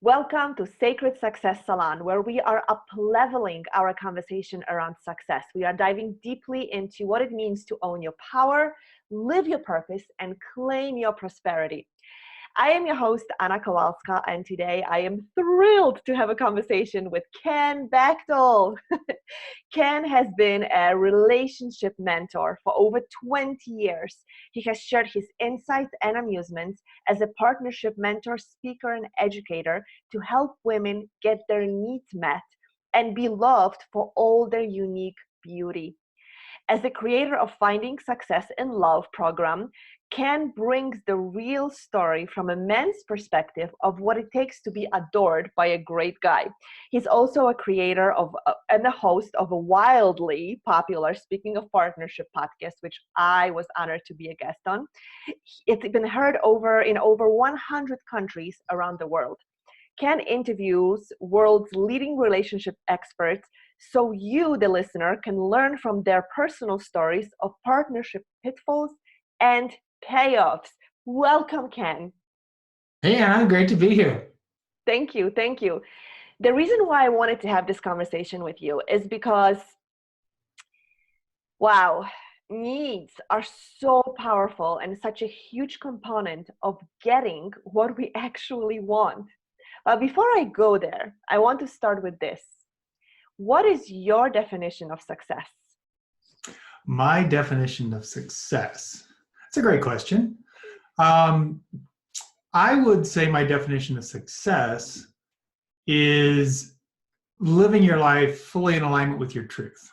Welcome to Sacred Success Salon, where we are up-leveling our conversation around success. We are diving deeply into what it means to own your power, live your purpose, and claim your prosperity. I am your host, Anna Kowalska, and today I am thrilled to have a conversation with Ken Bechtel. Ken has been a relationship mentor for over 20 years. He has shared his insights and amusements as a partnership mentor, speaker, and educator to help women get their needs met and be loved for all their unique beauty. As the creator of Finding Success in Love program, Ken brings the real story from a man's perspective of what it takes to be adored by a great guy. He's also a creator of and the host of a wildly popular Speaking of Partnership podcast, which I was honored to be a guest on. It's been heard in over 100 countries around the world. Ken interviews world's leading relationship experts so you, the listener, can learn from their personal stories of partnership pitfalls and payoffs. Welcome, Ken. Hey, Anna, great to be here. Thank you. Thank you. The reason why I wanted to have this conversation with you is because, wow, needs are so powerful and such a huge component of getting what we actually want. But before I go there, I want to start with this. What is your definition of success? My definition of success. That's a great question. I would say my definition of success is living your life fully in alignment with your truth,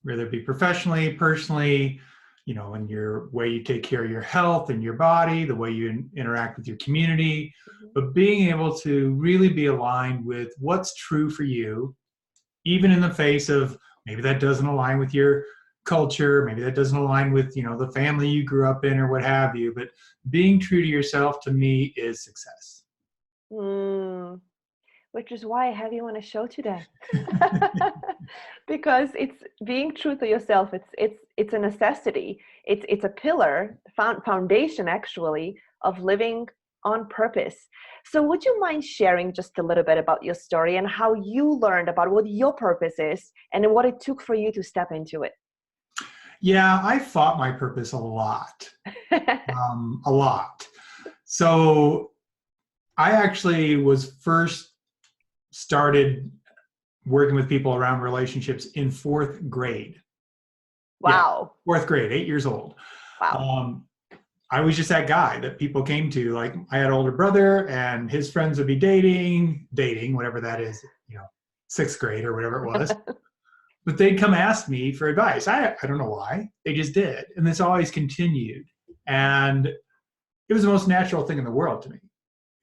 whether it be professionally, personally, in your way you take care of your health and your body, the way you interact with your community, but being able to really be aligned with what's true for you, even in the face of maybe that doesn't align with your culture, maybe that doesn't align with, the family you grew up in or what have you, but being true to yourself, to me, is success. Which is why I have you on a show today. Because it's being true to yourself. It's a necessity. It's a pillar, foundation actually, of living on purpose. So would you mind sharing just a little bit about your story and how you learned about what your purpose is and what it took for you to step into it? Yeah, I fought my purpose a lot. A lot. So I actually was first started working with people around relationships in 4th grade. Wow. Yeah, 4th grade, 8 years old. Wow. I was just that guy that people came to. Like, I had an older brother and his friends would be dating, whatever that is, 6th grade or whatever it was. But they'd come ask me for advice. I don't know why. They just did. And this always continued. And it was the most natural thing in the world to me.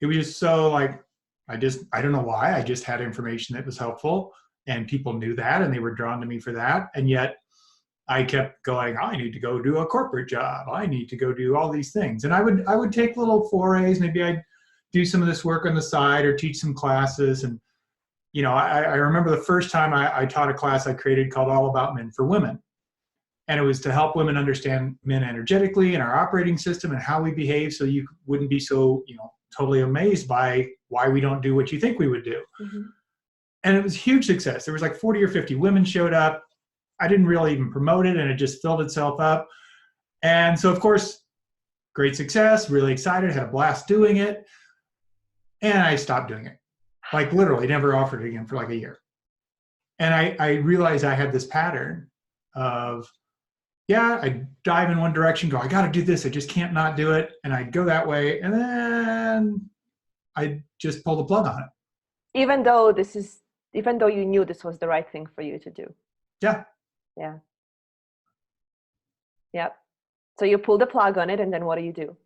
It was just so like, I don't know why. I just had information that was helpful and people knew that and they were drawn to me for that. And yet I kept going, I need to go do a corporate job. I need to go do all these things. And I would take little forays. Maybe I'd do some of this work on the side or teach some classes. And, I remember the first time I taught a class I created called All About Men for Women. And it was to help women understand men energetically and our operating system and how we behave so you wouldn't be so, totally amazed by why we don't do what you think we would do. Mm-hmm. And it was a huge success. There was like 40 or 50 women showed up. I didn't really even promote it and it just filled itself up. And so, of course, great success, really excited, had a blast doing it. And I stopped doing it. Like literally never offered it again for like a year. And I realized I had this pattern of, I dive in one direction, go, I got to do this. I just can't not do it. And I'd go that way. And then I just pull the plug on it. Even though you knew this was the right thing for you to do. Yeah. Yeah. Yep. So you pull the plug on it, and then what do?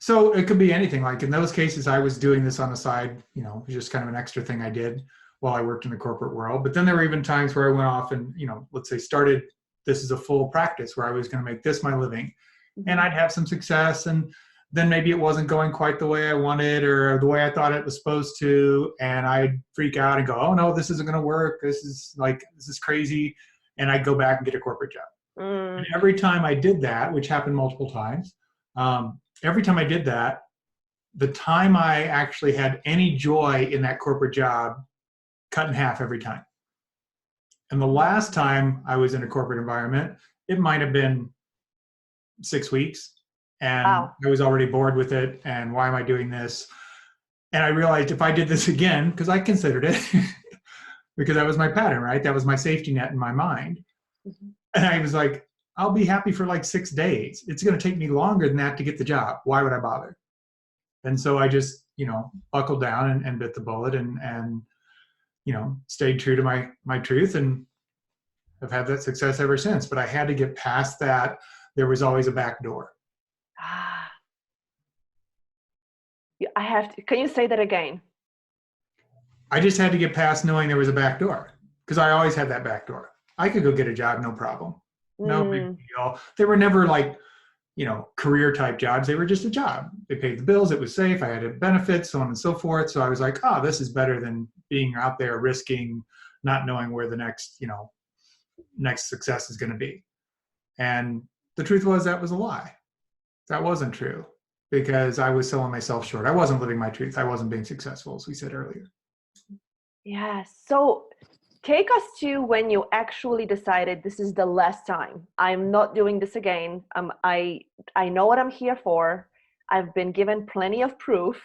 So it could be anything. Like in those cases, I was doing this on the side, it was just kind of an extra thing I did while I worked in the corporate world. But then there were even times where I went off and, let's say started this is a full practice where I was going to make this my living. Mm-hmm. And I'd have some success. And then maybe it wasn't going quite the way I wanted or the way I thought it was supposed to. And I'd freak out and go, oh no, this isn't going to work. This is crazy. And I'd go back and get a corporate job. And every time I did that, which happened multiple times, every time I did that, the time I actually had any joy in that corporate job cut in half every time. And the last time I was in a corporate environment, it might have been 6 weeks, and Wow. I was already bored with it. And why am I doing this? And I realized if I did this again, because I considered it, because that was my pattern, right? That was my safety net in my mind. Mhm. And I was like, I'll be happy for like 6 days. It's going to take me longer than that to get the job. Why would I bother? And so I just, buckled down and bit the bullet and stayed true to my truth, and I've had that success ever since. But I had to get past that. There was always a back door. Ah, I have to. Can you say that again? I just had to get past knowing there was a back door, because I always had that back door. I could go get a job, no problem. No big deal. They were never like, career type jobs. They were just a job. They paid the bills. It was safe. I had benefits, so on and so forth. So I was like, oh, this is better than being out there risking not knowing where the next success is going to be. And the truth was that was a lie. That wasn't true, because I was selling myself short. I wasn't living my truth. I wasn't being successful, as we said earlier. Yeah. So take us to when you actually decided this is the last time. I'm not doing this again. I know what I'm here for. I've been given plenty of proof,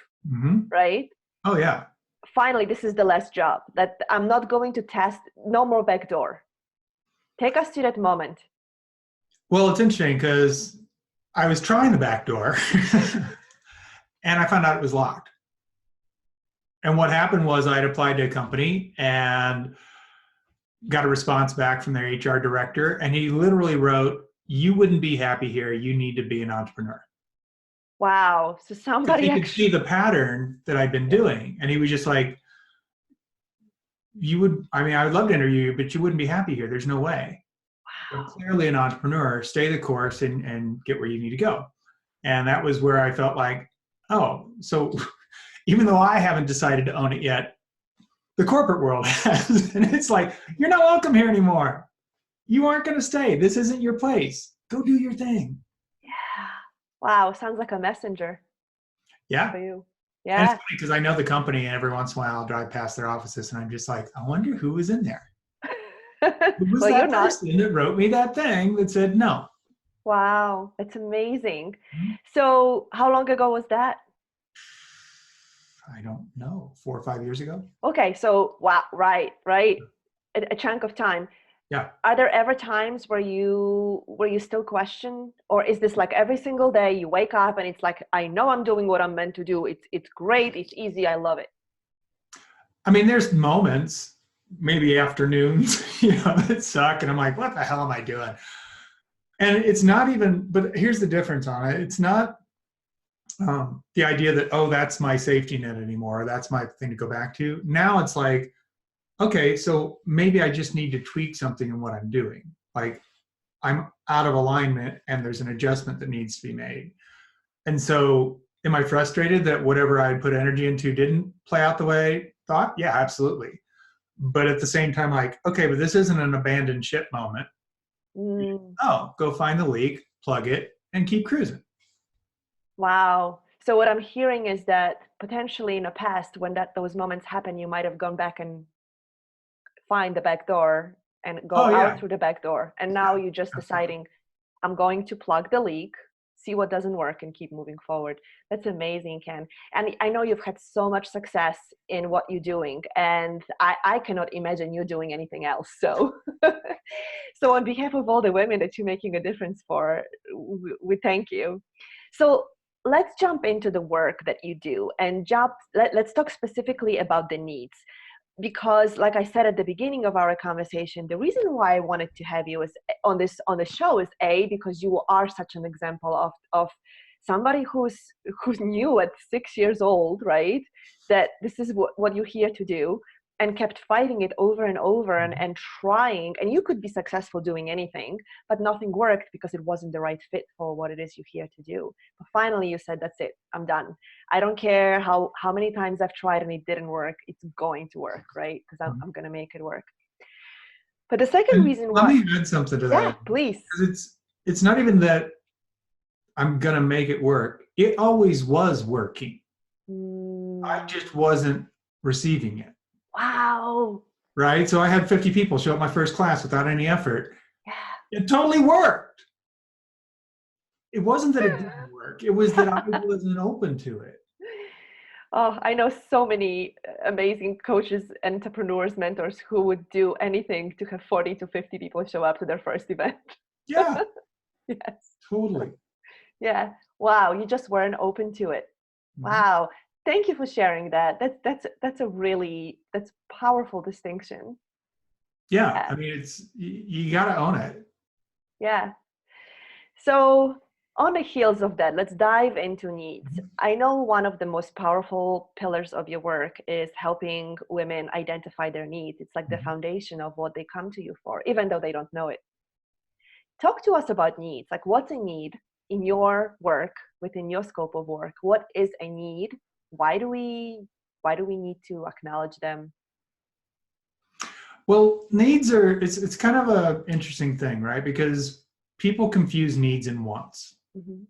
right? Oh, yeah. Finally, this is the last job that I'm not going to test. No more backdoor. Take us to that moment. Well, it's interesting because I was trying the back door and I found out it was locked. And what happened was I had applied to a company and got a response back from their HR director. And he literally wrote, "You wouldn't be happy here. You need to be an entrepreneur." Wow. So somebody he could see the pattern that I'd been doing. And he was just like, I would love to interview you, but you wouldn't be happy here. There's no way. Wow. You're clearly an entrepreneur. Stay the course and get where you need to go. And that was where I felt like, oh, so even though I haven't decided to own it yet, the corporate world has. And it's like, you're not welcome here anymore. You aren't going to stay. This isn't your place. Go do your thing. Yeah. Wow. Sounds like a messenger. Yeah. For you. Yeah. Yeah. And it's funny because I know the company, and every once in a while I'll drive past their offices and I'm just like, I wonder who was in there. Who was that person that wrote me that thing that said no? Wow. That's amazing. Mm-hmm. So how long ago was that? I don't know, 4 or 5 years ago. Okay, so wow, right, a chunk of time. Yeah. Are there ever times where you still question, or is this like every single day you wake up and it's like, I know I'm doing what I'm meant to do. It's great. It's easy. I love it. I mean, there's moments, maybe afternoons, that suck, and I'm like, what the hell am I doing? And it's not even. But here's the difference on it. It's not the idea that, oh, that's my safety net anymore. That's my thing to go back to. Now it's like, okay, so maybe I just need to tweak something in what I'm doing. Like I'm out of alignment and there's an adjustment that needs to be made. And so am I frustrated that whatever I put energy into didn't play out the way I thought? Yeah, absolutely. But at the same time, like, okay, but this isn't an abandoned ship moment. Oh, go find the leak, plug it, and keep cruising. Wow. So what I'm hearing is that potentially in the past, when those moments happen, you might have gone back and find the back door and go out through the back door. And now you're just deciding, I'm going to plug the leak, see what doesn't work, and keep moving forward. That's amazing, Ken. And I know you've had so much success in what you're doing, and I cannot imagine you doing anything else. So, so on behalf of all the women that you're making a difference for, we thank you. So let's jump into the work that you do, and let's talk specifically about the needs. Because like I said at the beginning of our conversation, the reason why I wanted to have you on the show is because you are such an example of somebody who's new at 6 years old, right? That this is what you're here to do, and kept fighting it over and over and trying. And you could be successful doing anything, but nothing worked because it wasn't the right fit for what it is you're here to do. But finally you said, that's it, I'm done. I don't care how many times I've tried and it didn't work, it's going to work, right? Because I'm going to make it work. But the second reason why— Let me add something to that. Yeah, please. Because it's not even that I'm going to make it work. It always was working. I just wasn't receiving it. Wow. Right? So I had 50 people show up my first class without any effort. Yeah. It totally worked. It wasn't that it didn't work. It was that I wasn't open to it. Oh, I know so many amazing coaches, entrepreneurs, mentors who would do anything to have 40 to 50 people show up to their first event. Yeah, Yes. totally. Yeah. Wow. You just weren't open to it. Mhm. Wow. Thank you for sharing that. That's powerful distinction. Yeah, Yeah. I mean, you got to own it. Yeah. So, on the heels of that, let's dive into needs. Mhm. I know one of the most powerful pillars of your work is helping women identify their needs. It's like the Mhm. foundation of what they come to you for, even though they don't know it. Talk to us about needs. Like, what's a need in your work, within your scope of work? What is a need? Why do we need to acknowledge them? Well, needs are it's kind of a interesting thing, right? Because people confuse needs and wants. Mhm.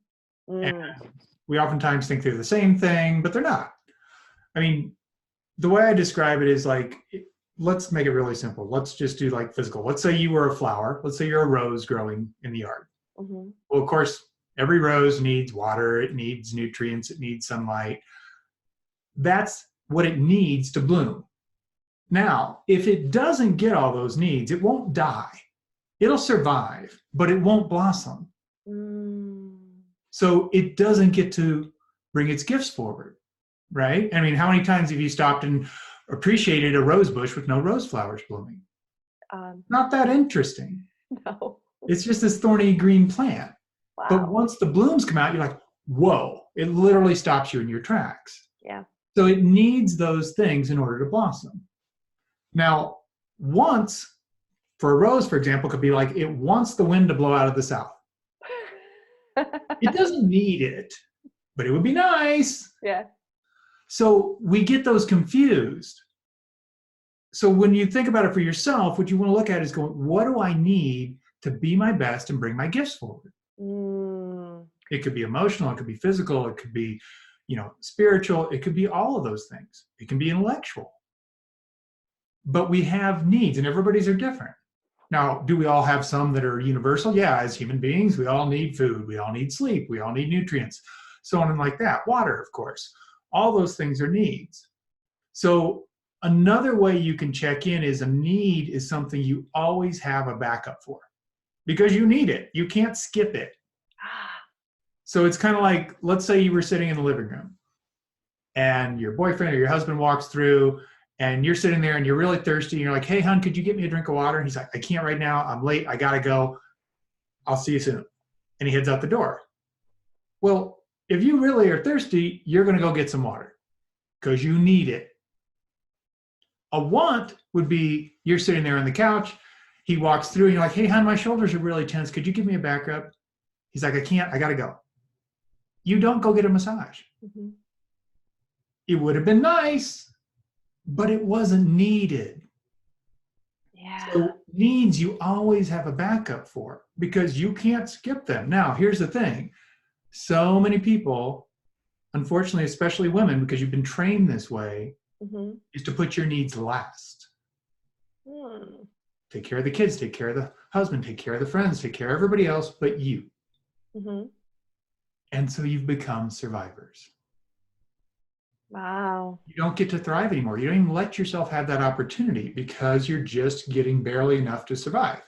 And Mm, we oftentimes think they're the same thing, but they're not. I mean, the way I describe it is like, let's make it really simple. Let's just do like physical. Let's say you were a flower. Let's say you're a rose growing in the yard. mhm. Well, of course, every rose needs water, it needs nutrients, it needs sunlight. That's what it needs to bloom. Now, if it doesn't get all those needs, it won't die. It'll survive, but it won't blossom. Mm. So it doesn't get to bring its gifts forward, right? I mean, how many times have you stopped and appreciated a rose bush with no rose flowers blooming? Um, Not that interesting. no. It's just this thorny green plant. But Wow. once the blooms come out, you're like, whoa, it literally stops you in your tracks. Yeah. So it needs those things in order to blossom. Now, once for a rose, for example, could be like it wants the wind to blow out of the south. It doesn't need it, but it would be nice. Yeah. So we get those confused. So when you think about it for yourself, what you want to look at is going, what do I need to be my best and bring my gifts forward? Mm. It could be emotional, it could be physical, it could be, spiritual, it could be all of those things. It can be intellectual. But we have needs and everybody's are different. Now, do we all have some that are universal? Yeah, as human beings, we all need food, we all need sleep, we all need nutrients, so on and like that. Water, of course. All those things are needs. So another way you can check in is a need is something you always have a backup for because you need it. You can't skip it. So it's kind of like, let's say you were sitting in the living room and your boyfriend or your husband walks through and you're sitting there and you're really thirsty and you're like, hey, hon, could you get me a drink of water? And he's like, I can't right now. I'm late. I got to go. I'll see you soon. And he heads out the door. Well, if you really are thirsty, you're going to go get some water because you need it. A want would be you're sitting there on the couch. He walks through and you're like, hey, hon, my shoulders are really tense. Could you give me a back rub? He's like, I can't. I got to go. You don't go get a massage. Mm-hmm. It would have been nice, but it wasn't needed. Yeah. So needs you always have a backup for because you can't skip them. Now, here's the thing. So many people, unfortunately, especially women, because you've been trained this way, Mm-hmm. is to put your needs last. Mm. Take care of the kids, take care of the husband, take care of the friends, take care of everybody else but you. Mm-hmm. And so you've become survivors. Wow. You don't get to thrive anymore. You don't even let yourself have that opportunity because you're just getting barely enough to survive.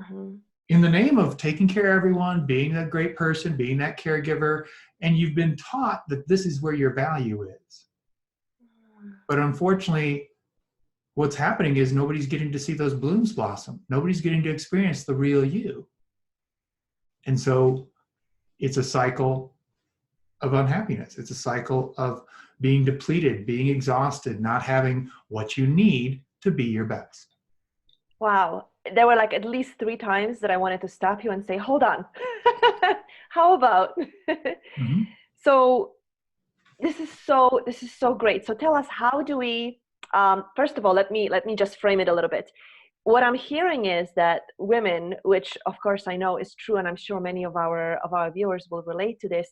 Mm-hmm. In the name of taking care of everyone, being a great person, being that caregiver, and you've been taught that this is where your value is. But unfortunately, what's happening is nobody's getting to see those blooms blossom. Nobody's getting to experience the real you. And so it's a cycle of unhappiness. It's a cycle of being depleted, being exhausted, not having what you need to be your best. Wow. There were like at least 3 times that I wanted to stop you and say, hold on. How about? Mm-hmm. So this is so great. So tell us, how do we, first of all, let me just frame it a little bit. What I'm hearing is that women, which of course I know is true, and I'm sure many of our viewers will relate to this,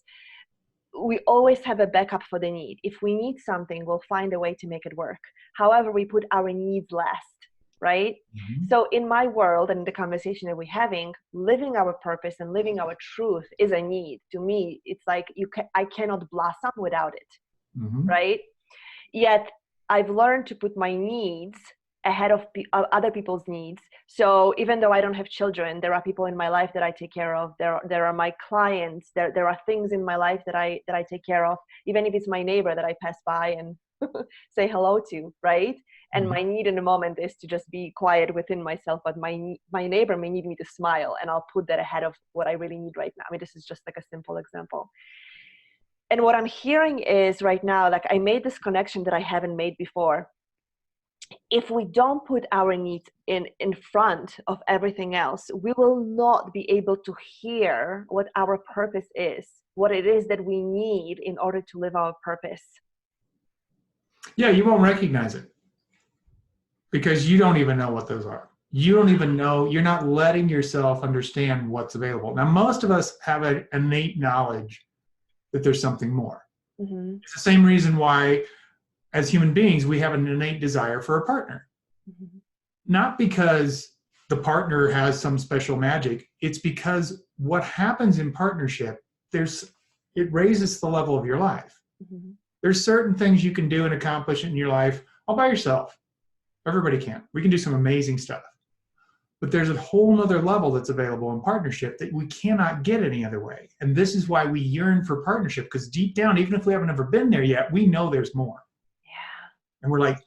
we always have a backup for the need. If we need something, we'll find a way to make it work. However, we put our needs last, right? Mm-hmm. So in my world and the conversation that we're having, living our purpose and living our truth is a need. To me, it's like I cannot blossom without it, Mm-hmm. right? Yet I've learned to put my needs ahead of other people's needs. So even though I don't have children, there are people in my life that I take care of. There are my clients. There are things in my life that I take care of. Even if it's my neighbor that I pass by and say hello to, right? And Mm-hmm. my need in the moment is to just be quiet within myself. But my neighbor may need me to smile, and I'll put that ahead of what I really need right now. I mean, this is just like a simple example. And what I'm hearing is right now, like I made this connection that I haven't made before. If we don't put our needs in front of everything else, we will not be able to hear what our purpose is, what it is that we need in order to live our purpose. Yeah, you won't recognize it because you don't even know what those are. You don't even know, you're not letting yourself understand what's available. Now, most of us have an innate knowledge that there's something more. Mm-hmm. It's the same reason why, as human beings, we have an innate desire for a partner. Mm-hmm. Not because the partner has some special magic. It's because what happens in partnership, it raises the level of your life. Mm-hmm. There's certain things you can do and accomplish in your life all by yourself. Everybody can. We can do some amazing stuff. But there's a whole nother level that's available in partnership that we cannot get any other way. And this is why we yearn for partnership, because deep down, even if we haven't ever been there yet, we know there's more. Yeah. And we're like,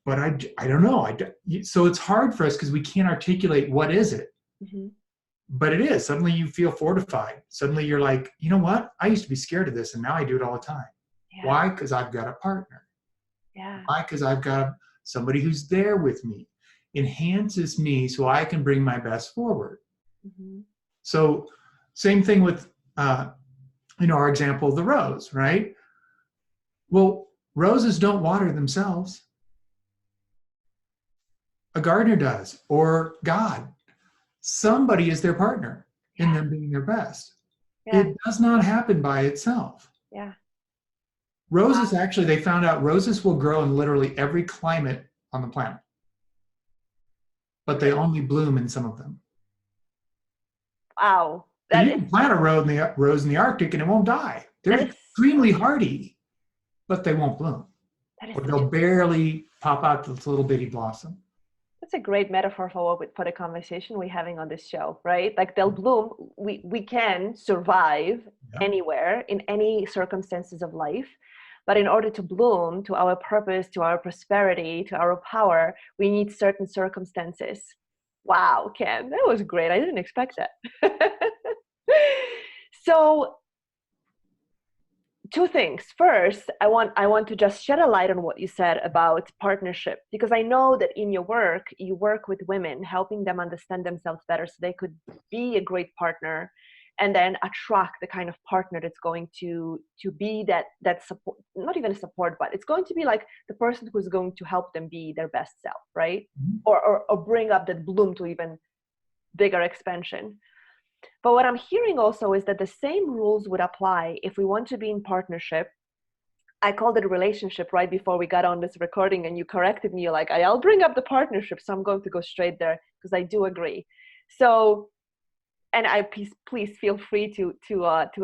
but I don't know. So it's hard for us because we can't articulate what is it. Mm-hmm. But it is. Suddenly you feel fortified. Suddenly you're like, you know what? I used to be scared of this, and now I do it all the time. Yeah. Why? Because I've got a partner. Yeah. Why? Because I've got somebody who's there with me, enhances me so I can bring my best forward. Mm-hmm. So same thing with, our example of the rose, right? Well, roses don't water themselves. A gardener does, or God. Somebody is their partner in them being their best. Yeah. It does not happen by itself. Yeah. Roses, actually, they found out roses will grow in literally every climate on the planet, but they only bloom in some of them. Wow. So you can plant a rose in the Arctic and it won't die. They're extremely hardy, but they won't bloom. Or they'll barely pop out this little bitty blossom. That's a great metaphor for the conversation we're having on this show, right? Like they'll bloom. We can survive anywhere in any circumstances of life. But in order to bloom to our purpose, to our prosperity, to our power, we need certain circumstances. Wow, Ken, that was great. I didn't expect that. So, two things. First, I want to just shed a light on what you said about partnership, because I know that in your work, you work with women, helping them understand themselves better so they could be a great partner and then attract the kind of partner that's going to be that support, not even a support, but it's going to be like the person who's going to help them be their best self, right? Mm-hmm. Or bring up that bloom to even bigger expansion. But what I'm hearing also is that the same rules would apply if we want to be in partnership. I called it a relationship right before we got on this recording, and you corrected me. You're like, I'll bring up the partnership. So I'm going to go straight there because I do agree. So, and please feel free to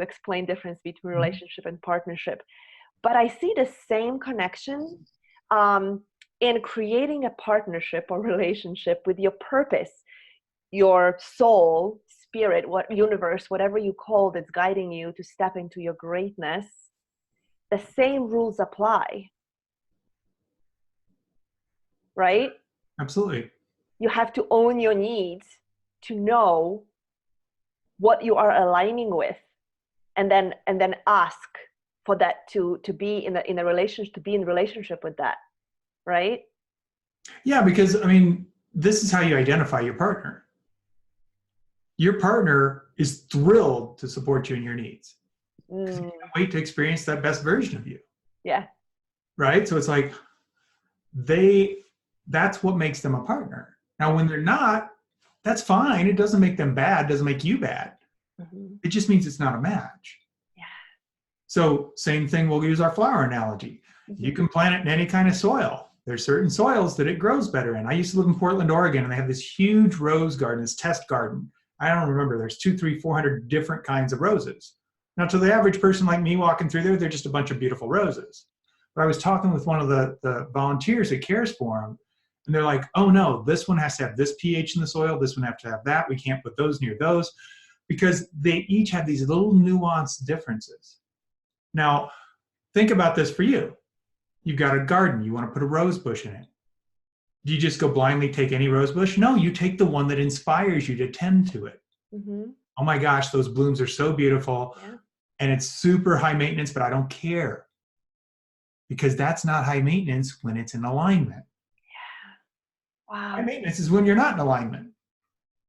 explain difference between relationship and partnership. But I see the same connection in creating a partnership or relationship with your purpose, your soul, spirit, what universe, whatever you call that's guiding you to step into your greatness. The same rules apply, right? Absolutely. You have to own your needs to know what you are aligning with, and then ask for that to be in a relationship, to be in relationship with that, right? Yeah, because I mean, this is how you identify your partner. Your partner is thrilled to support you in your needs. Because you can't wait to experience that best version of you. Yeah. Right? So it's like that's what makes them a partner. Now, when they're not, that's fine. It doesn't make them bad. It doesn't make you bad. Mm-hmm. It just means it's not a match. Yeah. So same thing, we'll use our flower analogy. You can plant it in any kind of soil. There's certain soils that it grows better in. I used to live in Portland, Oregon, and they have this huge rose garden, this test garden. I don't remember, there's 200, 300, 400 different kinds of roses. Now, to the average person like me walking through there, they're just a bunch of beautiful roses. But I was talking with one of the volunteers that cares for them, and they're like, oh no, this one has to have this pH in the soil, this one has to have that, we can't put those near those, because they each have these little nuanced differences. Now, think about this for you. You've got a garden, you want to put a rose bush in it. Do you just go blindly take any rose bush? No, you take the one that inspires you to tend to it. Oh my gosh, those blooms are so beautiful. Yeah. And it's super high maintenance, but I don't care. Because that's not high maintenance when it's in alignment. Yeah. Wow. High maintenance is when you're not in alignment.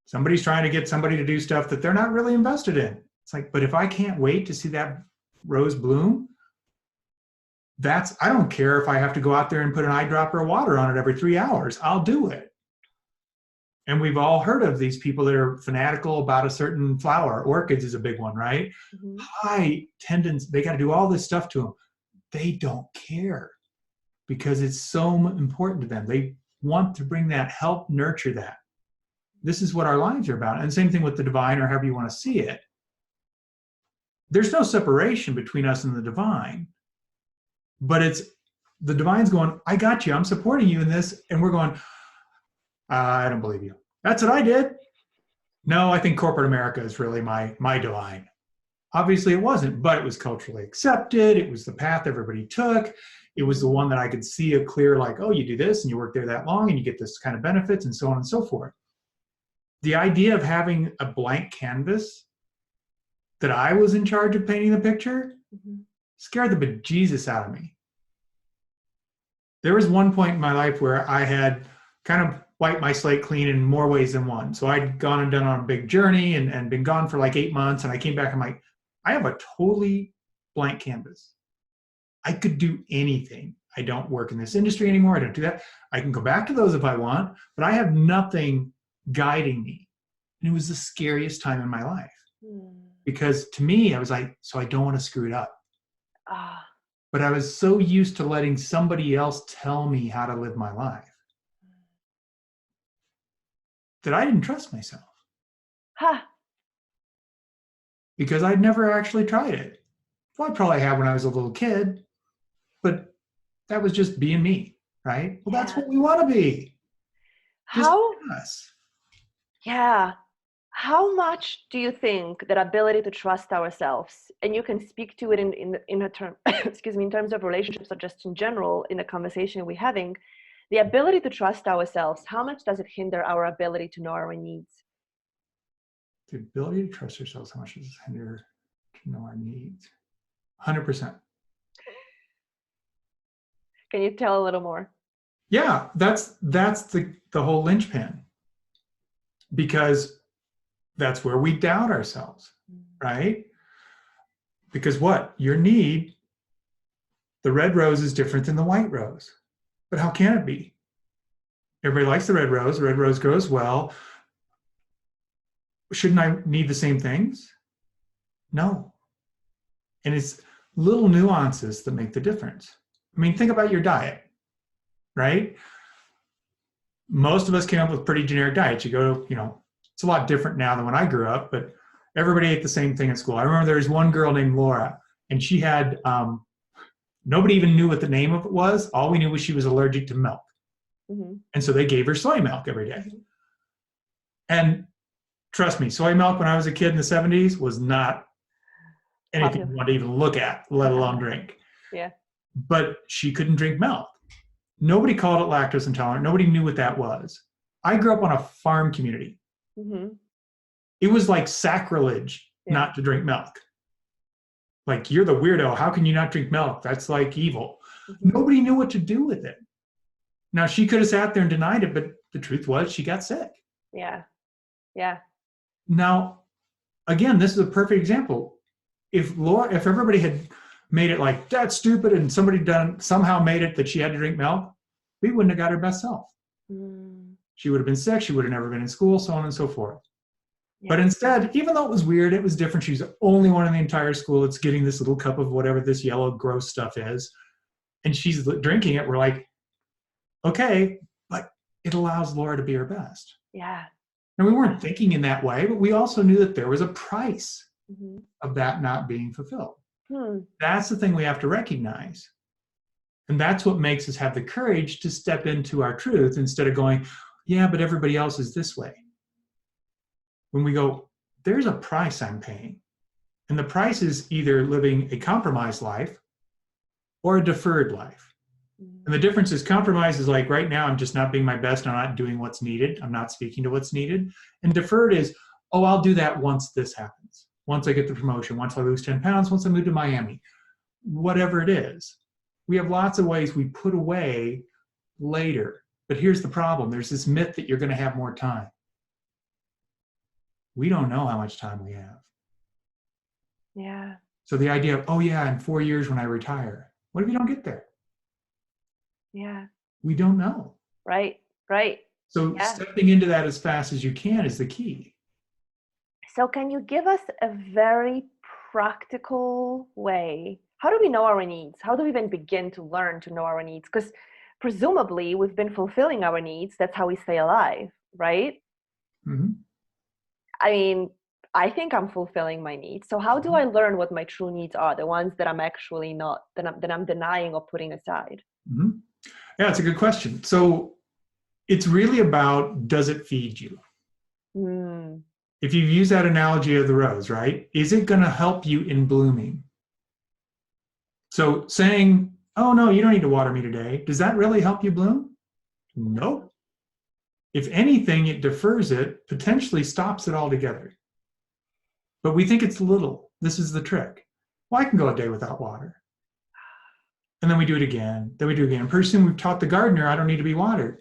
Somebody's trying to get somebody to do stuff that they're not really invested in. It's like, but if I can't wait to see that rose bloom, I don't care if I have to go out there and put an eyedropper of water on it every 3 hours. I'll do it. And we've all heard of these people that are fanatical about a certain flower. Orchids is a big one, right? High tendons, they got to do all this stuff to them. They don't care because it's so important to them. They want to bring that, help nurture that. This is what our lives are about. And same thing with the divine, or however you want to see it. There's no separation between us and the divine, but it's the divine's going, I got you, I'm supporting you in this. And we're going, I don't believe you. That's what I did. No, I think corporate America is really my divine. Obviously it wasn't, but it was culturally accepted. It was the path everybody took. It was the one that I could see a clear, like, oh, you do this and you work there that long and you get this kind of benefits and so on and so forth. The idea of having a blank canvas that I was in charge of painting the picture scared the bejesus out of me. There was one point in my life where I had kind of wiped my slate clean in more ways than one. So I'd gone and done on a big journey and been gone for like 8 months. And I came back, I'm like, I have a totally blank canvas. I could do anything. I don't work in this industry anymore. I don't do that. I can go back to those if I want, but I have nothing guiding me. And it was the scariest time in my life. Because to me, I was like, so I don't want to screw it up. But I was so used to letting somebody else tell me how to live my life that I didn't trust myself. Because I'd never actually tried it. Well, I probably had when I was a little kid, but that was just being me, right? Well, that's what we want to be. Just us. Yeah. How much do you think that ability to trust ourselves, and you can speak to it in a term, excuse me, in terms of relationships or just in general in the conversation we're having, the ability to trust ourselves, how much does it hinder our ability to know our needs? The ability to trust ourselves, how much does it hinder to know our needs? 100%. Can you tell a little more? Yeah, that's the whole linchpin. Because that's where we doubt ourselves, right? Because what? Your need, the red rose is different than the white rose. But how can it be? Everybody likes the red rose grows well. Shouldn't I need the same things? No. And it's little nuances that make the difference. I mean, think about your diet, right? Most of us came up with pretty generic diets. You go to, it's a lot different now than when I grew up, but everybody ate the same thing at school. I remember there was one girl named Laura, and she had, nobody even knew what the name of it was. All we knew was she was allergic to milk. And so they gave her soy milk every day. And trust me, soy milk when I was a kid in the 70s was not anything you want to even look at, let alone drink. Yeah. But she couldn't drink milk. Nobody called it lactose intolerant. Nobody knew what that was. I grew up on a farm community. It was like sacrilege not to drink milk. Like, you're the weirdo. How can you not drink milk? That's like evil. Nobody knew what to do with it. Now, she could have sat there and denied it, but the truth was she got sick. Yeah. Now, again, this is a perfect example. If everybody had made it like, that's stupid, and somebody somehow made it that she had to drink milk, we wouldn't have got her best self. She would have been sick. She would have never been in school, so on and so forth. But instead, even though it was weird, it was different. She was the only one in the entire school that's getting this little cup of whatever this yellow gross stuff is. And she's drinking it. We're like, okay, but it allows Laura to be her best. Yeah. And we weren't thinking in that way, but we also knew that there was a price Mm-hmm. of that not being fulfilled. Hmm. That's the thing we have to recognize. And that's what makes us have the courage to step into our truth instead of going, yeah, but everybody else is this way. When we go, there's a price I'm paying. And the price is either living a compromised life or a deferred life. And the difference is compromise is like right now, I'm just not being my best. I'm not doing what's needed. I'm not speaking to what's needed. And deferred is, oh, I'll do that once this happens. Once I get the promotion, once I lose 10 pounds, once I move to Miami, whatever it is. We have lots of ways we put away later. But here's the problem. There's this myth that you're going to have more time. We don't know how much time we have. Yeah. So the idea of, oh yeah, in 4 years when I retire, what if you don't get there? Yeah. We don't know. Right. So stepping into that as fast as you can is the key. So can you give us a very practical way? How do we know our needs? How do we even begin to learn to know our needs? Because presumably we've been fulfilling our needs. That's how we stay alive, right? Mm-hmm. I mean, I think I'm fulfilling my needs. So how do I learn what my true needs are? The ones that I'm actually not, that I'm denying or putting aside? Mm-hmm. Yeah, it's a good question. So it's really about, does it feed you? Mm. If you use that analogy of the rose, right? Is it going to help you in blooming? So saying, oh no, you don't need to water me today. Does that really help you bloom? Nope. If anything, it defers it, potentially stops it altogether. But we think it's little. This is the trick. Well, I can go a day without water. And then we do it again. Then we do it again. Pretty soon we've taught the gardener I don't need to be watered.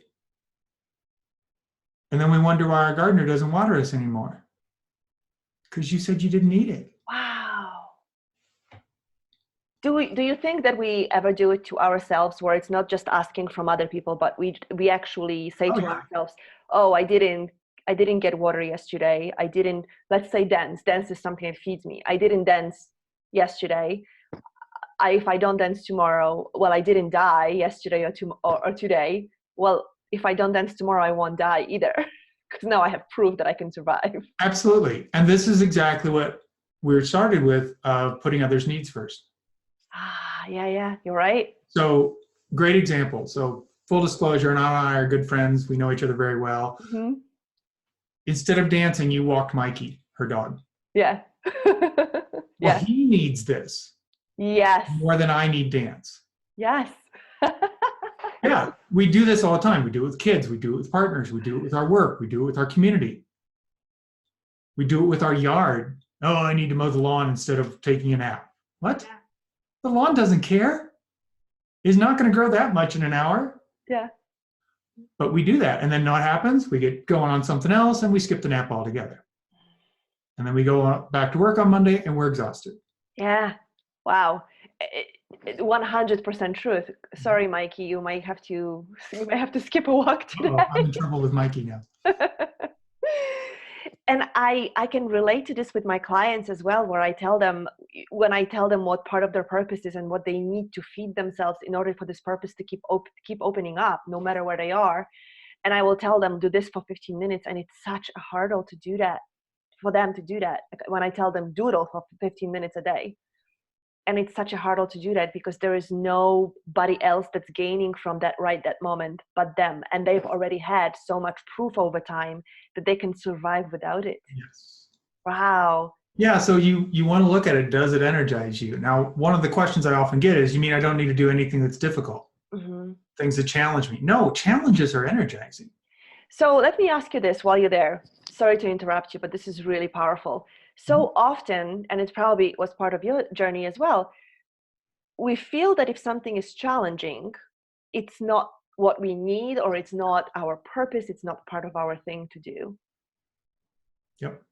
And then we wonder why our gardener doesn't water us anymore. Because you said you didn't need it. Wow. Do you think that we ever do it to ourselves, where it's not just asking from other people, but we actually say to ourselves, oh, I didn't get water yesterday. I didn't, let's say dance. Dance is something that feeds me. I didn't dance yesterday. If I don't dance tomorrow, well, I didn't die yesterday or today. Well, if I don't dance tomorrow, I won't die either. Because now I have proof that I can survive. Absolutely. And this is exactly what we started with, putting others' needs first. Yeah, you're right. So great example. So full disclosure, Anna and I are good friends. We know each other very well. Mm-hmm. Instead of dancing, you walked Mikey, her dog. Yeah. Well, he needs this. Yes. More than I need dance. Yes. Yeah, we do this all the time. We do it with kids. We do it with partners. We do it with our work. We do it with our community. We do it with our yard. Oh, I need to mow the lawn instead of taking a nap. What? Yeah. The lawn doesn't care. It's not going to grow that much in an hour. Yeah. But we do that. And then what happens? We get going on something else and we skip the nap altogether. And then we go back to work on Monday and we're exhausted. Yeah. Wow. 100% truth. Sorry, Mikey, you may have to skip a walk today. Oh, I'm in trouble with Mikey now. And I can relate to this with my clients as well, where when I tell them what part of their purpose is and what they need to feed themselves in order for this purpose to keep opening up, no matter where they are. And I will tell them, do this for 15 minutes. And it's such a hurdle to do that, for them to do that. When I tell them doodle for 15 minutes a day. And it's such a hurdle to do that because there is nobody else that's gaining from that right that moment but them. And they've already had so much proof over time that they can survive without it. Yes. Wow. Yeah, so you want to look at it. Does it energize you? Now, one of the questions I often get is, you mean I don't need to do anything that's difficult? Mm-hmm. Things that challenge me. No, challenges are energizing. So let me ask you this while you're there. Sorry to interrupt you, but this is really powerful. So often, and it probably was part of your journey as well, we feel that if something is challenging, it's not what we need, or it's not our purpose, it's not part of our thing to do. Yep.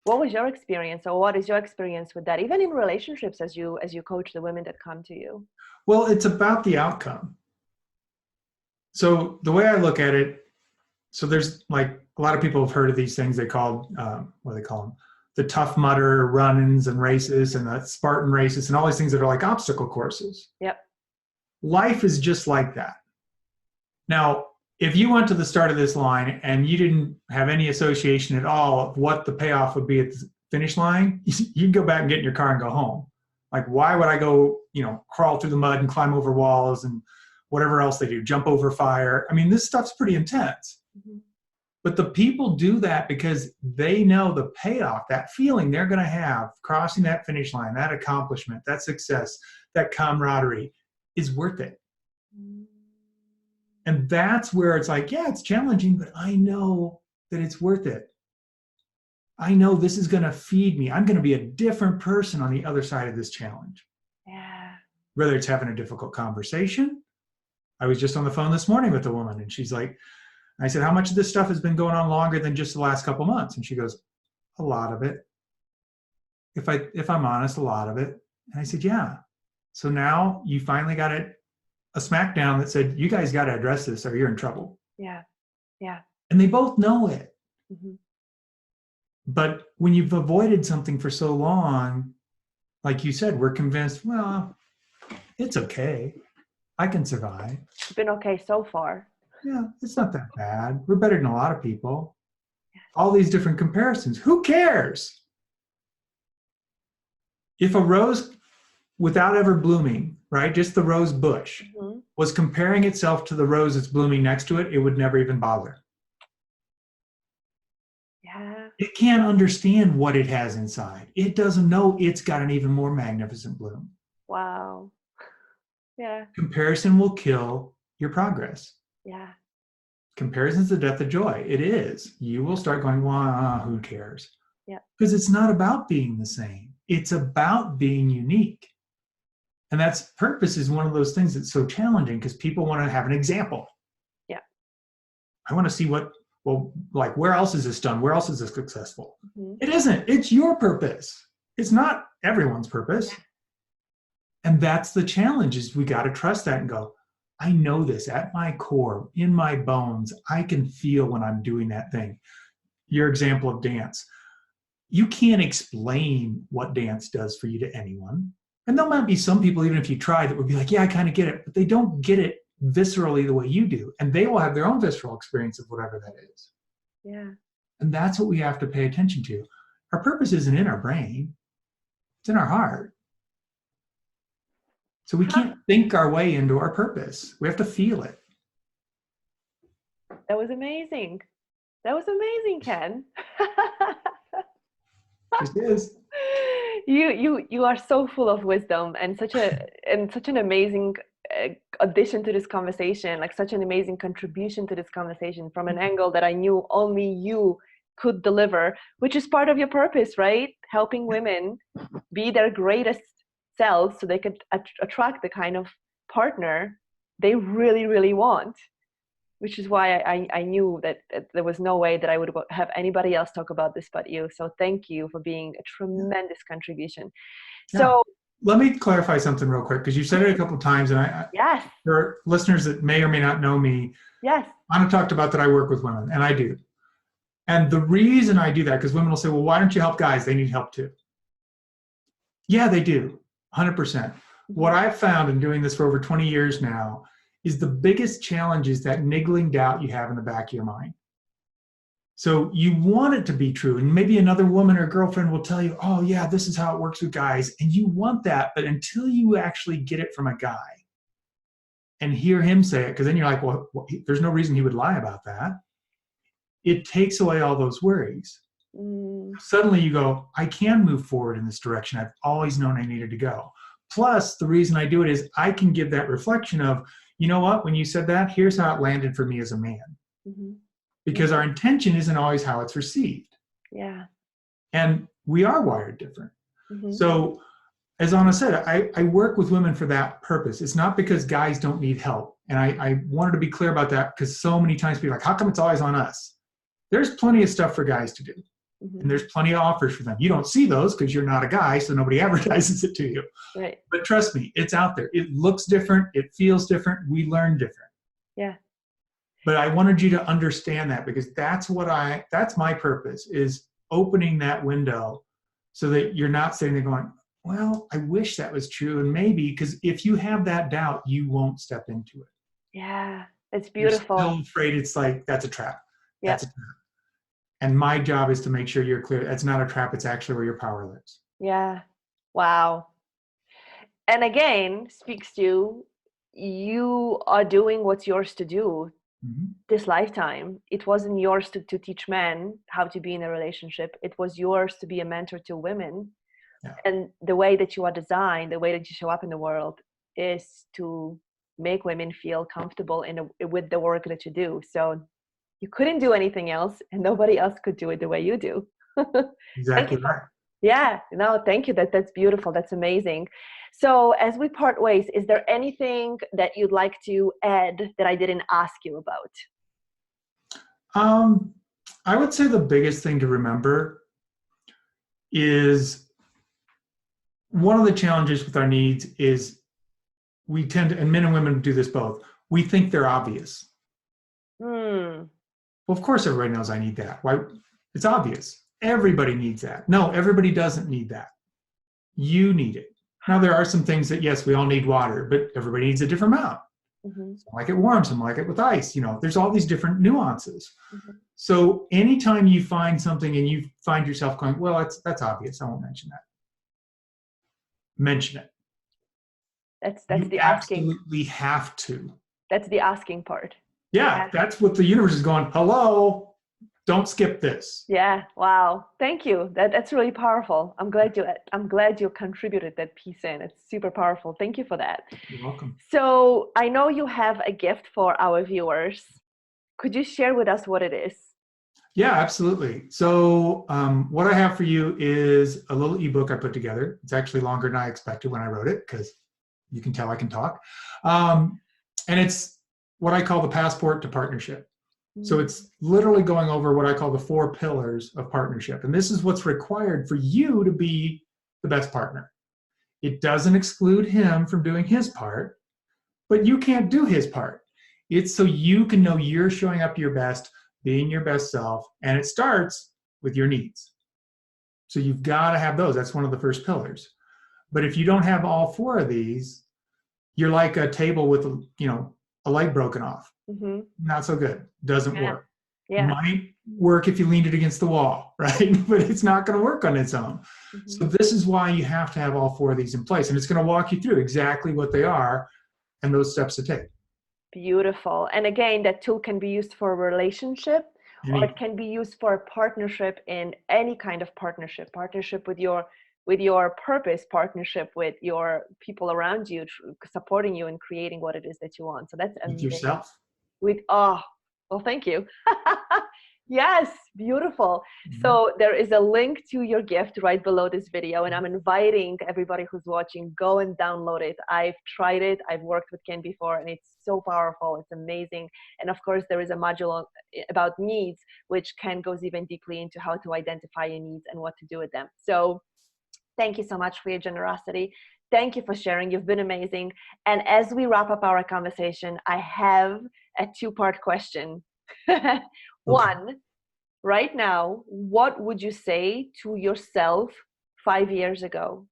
What was your experience, or what is your experience with that, even in relationships as you coach the women that come to you? Well, it's about the outcome. So the way I look at it, so there's like a lot of people have heard of these things they call, what do they call them? The Tough Mudder runs and races and the Spartan races and all these things that are like obstacle courses. Yep. Life is just like that. Now, if you went to the start of this line and you didn't have any association at all of what the payoff would be at the finish line, you'd go back and get in your car and go home. Like, why would I go, crawl through the mud and climb over walls and whatever else they do, jump over fire? I mean, this stuff's pretty intense. Mm-hmm. But the people do that because they know the payoff, that feeling they're going to have crossing that finish line, that accomplishment, that success, that camaraderie is worth it. Mm-hmm. And that's where it's like, yeah, it's challenging, but I know that it's worth it. I know this is going to feed me. I'm going to be a different person on the other side of this challenge. Yeah. Whether it's having a difficult conversation. I was just on the phone this morning with a woman, and she's like, I said, how much of this stuff has been going on longer than just the last couple months? And she goes, a lot of it. If I'm honest, a lot of it. And I said, yeah. So now you finally got a smackdown that said, you guys got to address this or you're in trouble. Yeah. Yeah. And they both know it. Mm-hmm. But when you've avoided something for so long, like you said, we're convinced, well, it's okay. I can survive. It's been okay so far. Yeah, it's not that bad. We're better than a lot of people. All these different comparisons. Who cares? If a rose without ever blooming, right, just the rose bush, mm-hmm. was comparing itself to the rose that's blooming next to it, it would never even bother. Yeah. It can't understand what it has inside. It doesn't know it's got an even more magnificent bloom. Wow. Yeah. Comparison will kill your progress. Yeah. Comparison's the death of joy. It is. You will start going, well, who cares? Yeah. Because it's not about being the same. It's about being unique. And purpose is one of those things that's so challenging because people want to have an example. Yeah. I want to see where else is this done? Where else is this successful? Mm-hmm. It isn't. It's your purpose. It's not everyone's purpose. Yeah. And that's the challenge, is we got to trust that and go, I know this at my core, in my bones. I can feel when I'm doing that thing. Your example of dance. You can't explain what dance does for you to anyone. And there might be some people, even if you try, that would be like, yeah, I kind of get it. But they don't get it viscerally the way you do. And they will have their own visceral experience of whatever that is. Yeah. And that's what we have to pay attention to. Our purpose isn't in our brain. It's in our heart. So we can't think our way into our purpose. We have to feel it. That was amazing. That was amazing, Ken. It is. You are so full of wisdom and such an amazing addition to this conversation, like such an amazing contribution to this conversation from an angle that I knew only you could deliver, which is part of your purpose, right? Helping women be their greatest selves so they could attract the kind of partner they really, really want, which is why I knew that there was no way that I would have anybody else talk about this but you. So thank you for being a tremendous contribution. Yeah. So let me clarify something real quick, because you said it a couple of times, and yes, there are listeners that may or may not know me. Yes. I've talked about that I work with women, and I do. And the reason I do that, because women will say, well, why don't you help guys? They need help too. Yeah, they do. 100%. What I've found in doing this for over 20 years now is the biggest challenge is that niggling doubt you have in the back of your mind. So you want it to be true, and maybe another woman or girlfriend will tell you, oh yeah, this is how it works with guys, and you want that, but until you actually get it from a guy and hear him say it, because then you're like, well, there's no reason he would lie about that. It takes away all those worries. Suddenly you go, I can move forward in this direction I've always known I needed to go. Plus, the reason I do it is I can give that reflection of, you know what, when you said that, here's how it landed for me as a man. Mm-hmm. Because our intention isn't always how it's received. Yeah. And we are wired different. Mm-hmm. So, as Anna said, I work with women for that purpose. It's not because guys don't need help. And I wanted to be clear about that, because so many times people are like, how come it's always on us? There's plenty of stuff for guys to do. Mm-hmm. And there's plenty of offers for them. You don't see those because you're not a guy, so nobody advertises it to you. Right. But trust me, it's out there. It looks different. It feels different. We learn different. Yeah. But I wanted you to understand that, because that's my purpose, is opening that window so that you're not sitting there going, well, I wish that was true. And maybe, because if you have that doubt, you won't step into it. Yeah, it's You're beautiful. still afraid. It's like, that's a trap. Yeah. That's a trap. And my job is to make sure you're clear. That's not a trap. It's actually where your power lives. Yeah. Wow. And again, speaks to you are doing what's yours to do Mm-hmm. this lifetime. It wasn't yours to teach men how to be in a relationship. It was yours to be a mentor to women. Yeah. And the way that you are designed, the way that you show up in the world, is to make women feel comfortable with the work that you do. So you couldn't do anything else, and nobody else could do it the way you do. Thank Exactly you. right. Yeah, no, thank you. That's beautiful. That's amazing. So as we part ways, is there anything that you'd like to add that I didn't ask you about? I would say the biggest thing to remember is, one of the challenges with our needs is we tend to, and men and women do this both, we think they're obvious. Hmm. Well, of course everybody knows I need that. Why? It's obvious. Everybody needs that. No, everybody doesn't need that. You need it. Now, there are some things that, yes, we all need water, but everybody needs a different amount. Mm-hmm. Some like it warm, some like it with ice. There's all these different nuances. Mm-hmm. So anytime you find something and you find yourself going, well, that's obvious, I won't mention that. Mention it. That's You the asking. absolutely have to. That's the asking part. Yeah, that's what the universe is going, hello, don't skip this. Yeah. Wow. Thank you. That's really powerful. I'm glad you contributed that piece in. It's super powerful. Thank you for that. You're welcome. So I know you have a gift for our viewers. Could you share with us what it is? Yeah, absolutely. So what I have for you is a little ebook I put together. It's actually longer than I expected when I wrote it, because you can tell I can talk. And it's what I call the passport to partnership. So it's literally going over what I call the 4 pillars of partnership. And this is what's required for you to be the best partner. It doesn't exclude him from doing his part, but you can't do his part. It's so you can know you're showing up to your best, being your best self, and it starts with your needs. So you've got to have those. That's one of the first pillars. But if you don't have all 4 of these, you're like a table with a light broken off. Mm-hmm. Not so good. Doesn't work. Yeah. Might work if you leaned it against the wall, right? But it's not going to work on its own. Mm-hmm. So this is why you have to have all 4 of these in place. And it's going to walk you through exactly what they are and those steps to take. Beautiful. And again, that tool can be used for a relationship, or it can be used for a partnership, in any kind of partnership with your purpose, partnership with your people around you, supporting you and creating what it is that you want. So that's amazing. With yourself. Well, thank you. Yes, beautiful. Mm-hmm. So there is a link to your gift right below this video, and I'm inviting everybody who's watching, go and download it. I've tried it. I've worked with Ken before, and it's so powerful. It's amazing. And of course, there is a module about needs, which Ken goes even deeply into how to identify your needs and what to do with them. So thank you so much for your generosity. Thank you for sharing. You've been amazing. And as we wrap up our conversation, I have a 2-part question. One, right now, what would you say to yourself 5 years ago?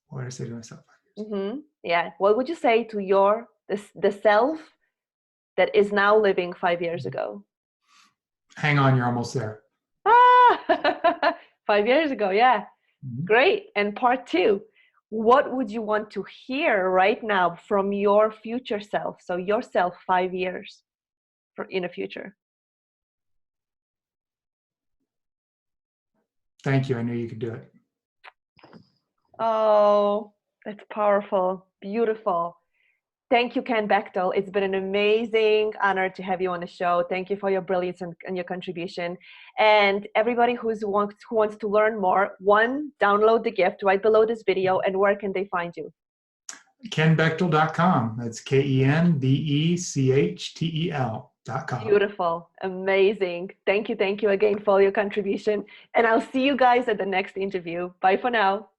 What did I say to myself 5 years ago? Mm-hmm. Yeah. What would you say to the self that is now living 5 years ago? Hang on, you're almost there. 5 years ago, yeah. Mm-hmm. Great. And part 2, what would you want to hear right now from your future self? So yourself 5 years in the future. Thank you. I knew you could do it. Oh, that's powerful. Beautiful. Thank you, Ken Bechtel. It's been an amazing honor to have you on the show. Thank you for your brilliance and your contribution. And everybody who wants to learn more, 1, download the gift right below this video. And where can they find you? KenBechtel.com. That's KenBechtel.com. Beautiful. Amazing. Thank you again for your contribution. And I'll see you guys at the next interview. Bye for now.